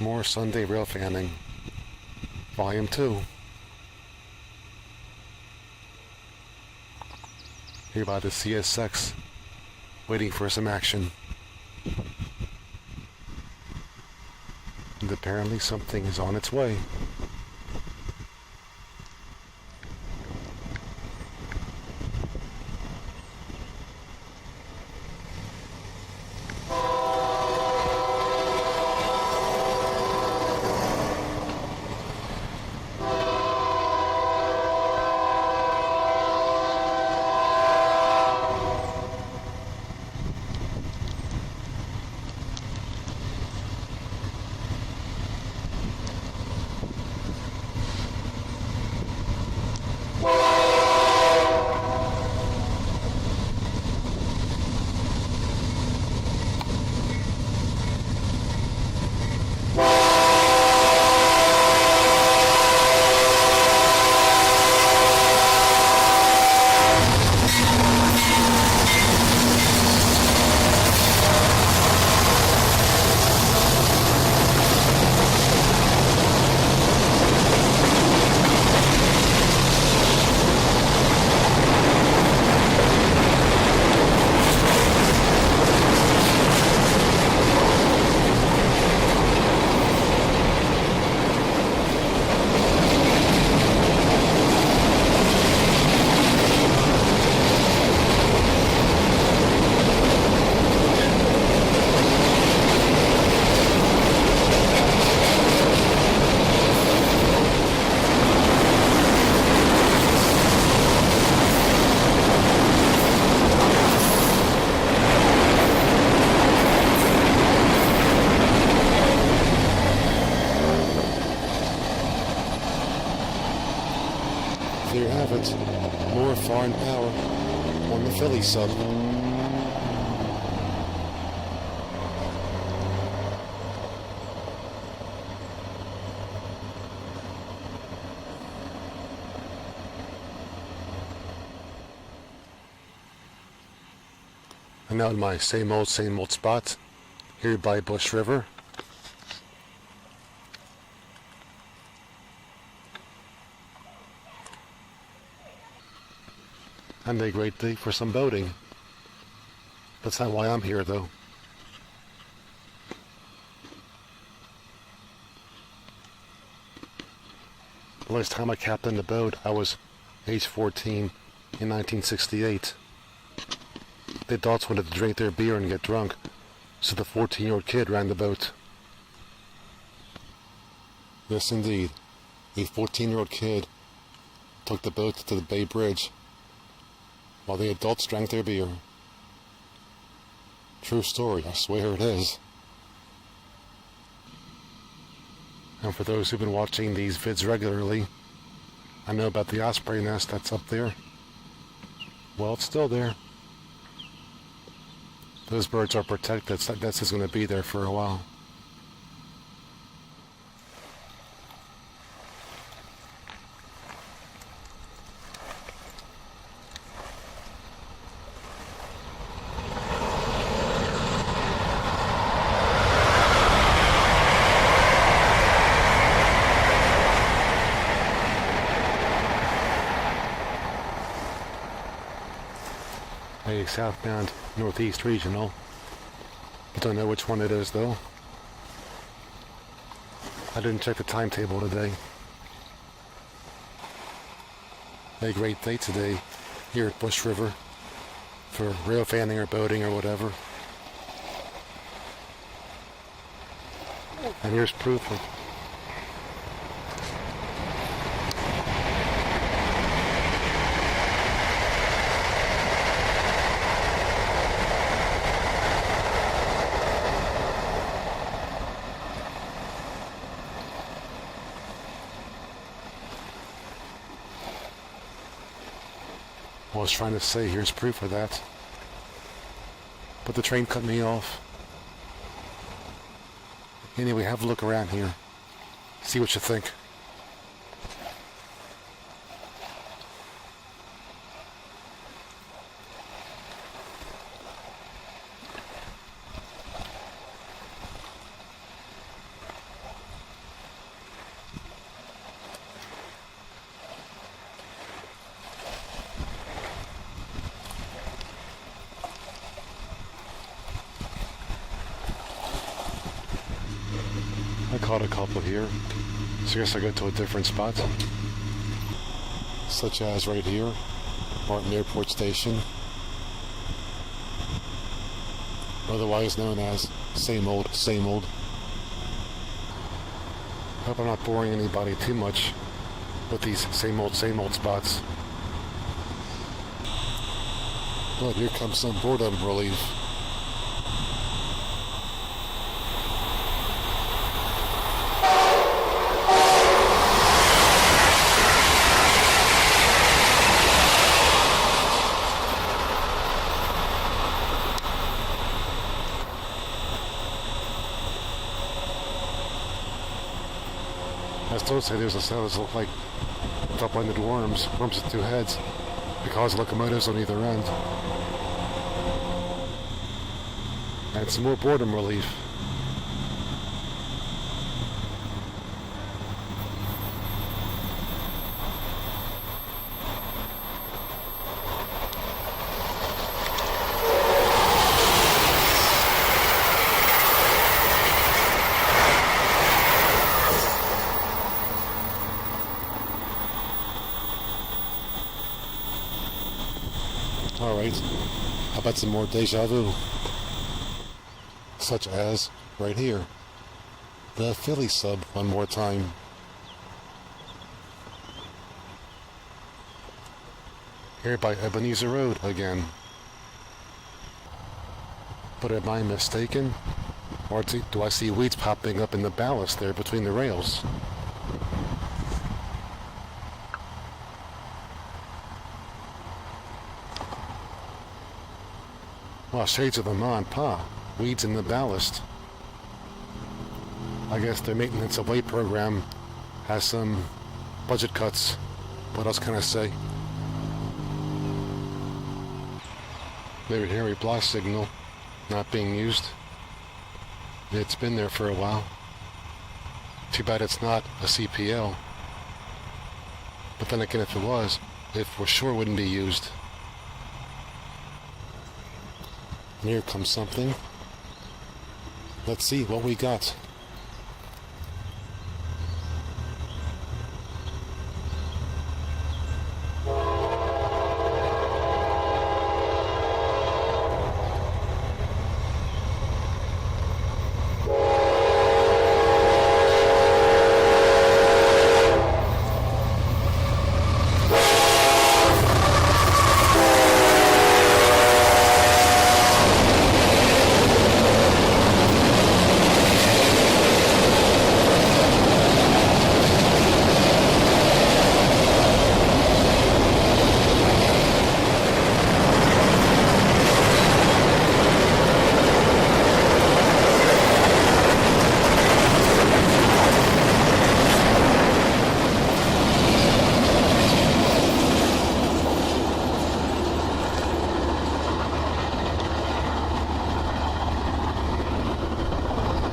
More Sunday Rail Fanning, Volume 2. Here by the CSX, waiting for some action. And apparently something is on its way. There you have it. More foreign power on the Philly sub. I'm out in my same old spot here by Bush River. And a great day for some boating. That's not why I'm here, though. The last time I captained a boat, I was age 14 in 1968. The adults wanted to drink their beer and get drunk, so the 14-year-old kid ran the boat. Yes, indeed. A 14-year-old kid took the boat to the Bay Bridge while the adults drank their beer. True story, I swear it is. And for those who've been watching these vids regularly, I know about the osprey nest that's up there. Well, it's still there. Those birds are protected. That nest is going to be there for a while. A southbound Northeast Regional. I don't know which one it is, though. I didn't check the timetable today. A great day today here at Bush River for rail fanning or boating or whatever. And here's proof of I was trying to say, here's proof of that. But the train cut me off. Anyway, have a look around here. See what you think. caught a couple here, so I guess I go to a different spot, such as right here, Martin Airport Station, otherwise known as same old, same old. Hope I'm not boring anybody too much with these same old spots. But here comes some boredom relief. I still say there's a set that look like double-ended worms with two heads, because locomotives on either end. And some more boredom relief. Alright, how about some more deja vu? Such as right here, the Philly sub one more time. Here by Ebenezer Road again. But am I mistaken? Or do I see weeds popping up in the ballast there between the rails? Well, shades of the ma and pa. Weeds in the ballast. I guess their maintenance of way program has some budget cuts. What else can I say? Their Harry Bloss signal not being used. It's been there for a while. Too bad it's not a CPL. But then again, if it was, it for sure wouldn't be used. And here comes something. Let's see what we got.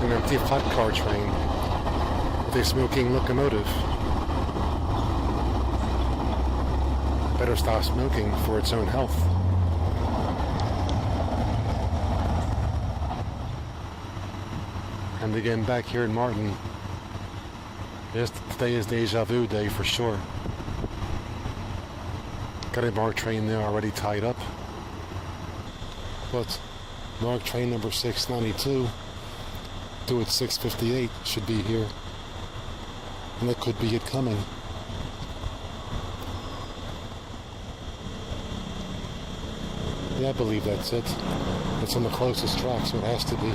An empty flat car train with a smoking locomotive. Better stop smoking for its own health. And again, back here in Martin, yes, today is Deja Vu Day for sure. Got a MARC train there already tied up. But MARC train number 692 to its 658 should be here. And that could be it coming. Yeah, I believe that's it. It's on the closest track, so it has to be.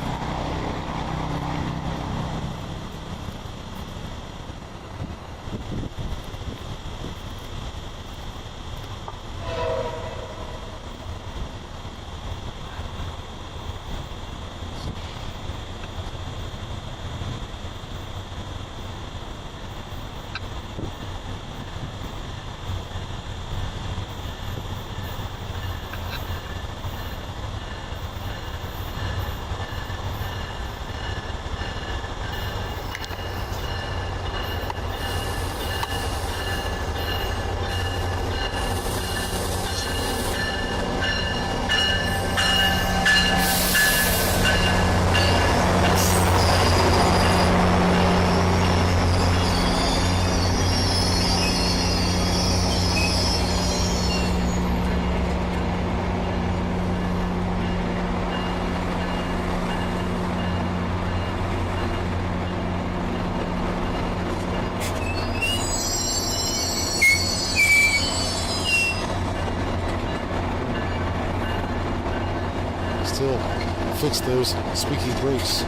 fix those squeaky brakes.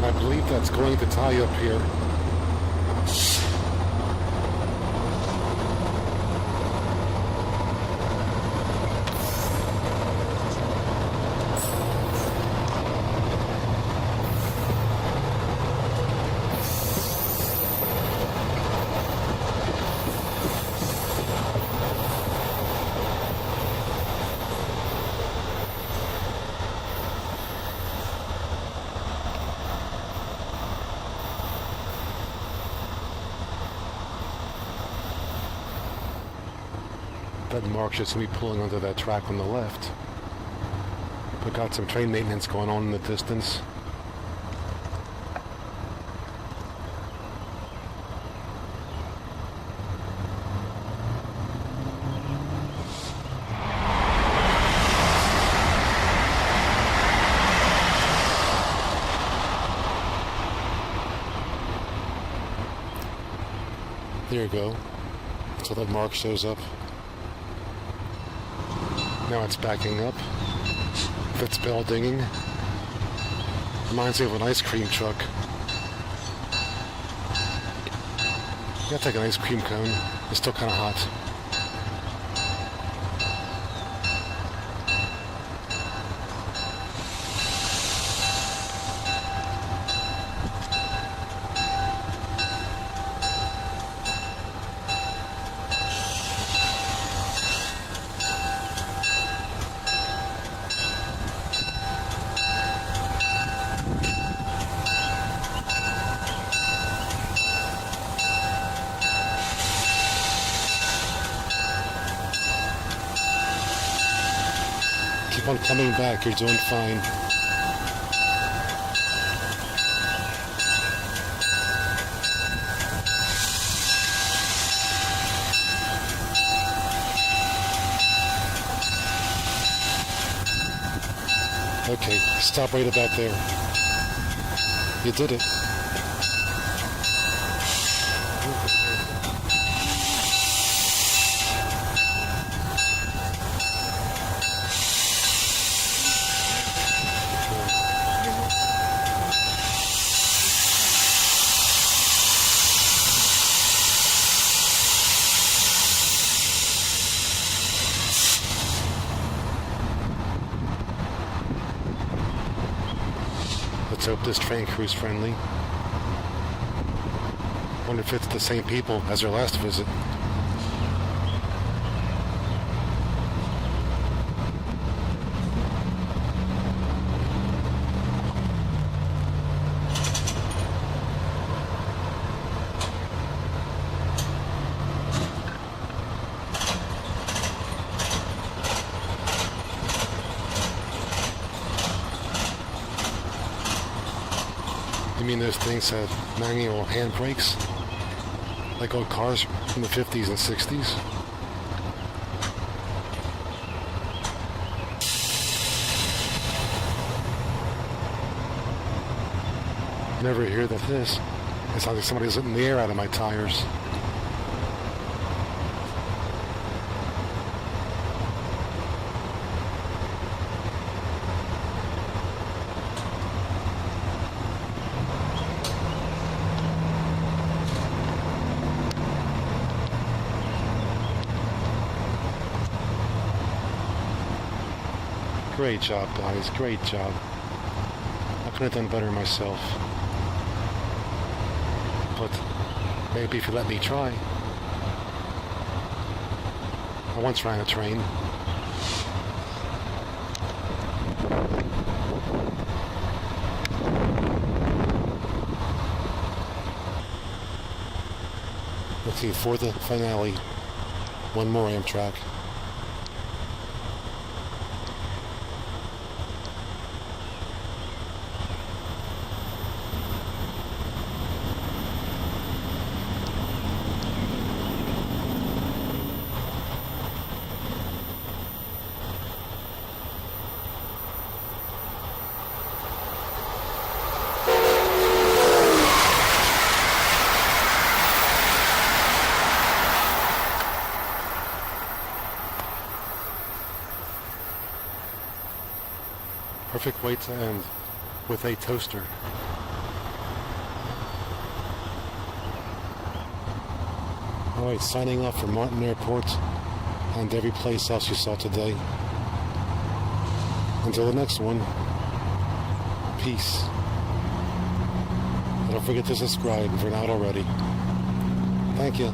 I believe that's going to tie up here. That mark's just going to be pulling onto that track on the left. But got some train maintenance going on in the distance. There you go. So that mark shows up. Now it's backing up. It's bell dinging. Reminds me of an ice cream truck. You gotta take an ice cream cone. It's still kind of hot. Keep on coming back, you're doing fine. Okay, stop right about there. You did it. Let's hope this train crew's friendly. Wonder if it's the same people as our last visit. You mean those things have manual handbrakes? Like old cars from the 50s and 60s? Never hear that this. It sounds like somebody's letting the air out of my tires. Great job, guys. Great job. I could have done better myself. But maybe if you let me try. I once ran a train. Let's see, for the finale, one more Amtrak. perfect way to end with a toaster. Alright, signing off from Martin Airport and every place else you saw today. Until the next one, peace. And don't forget to subscribe if you're not already. Thank you.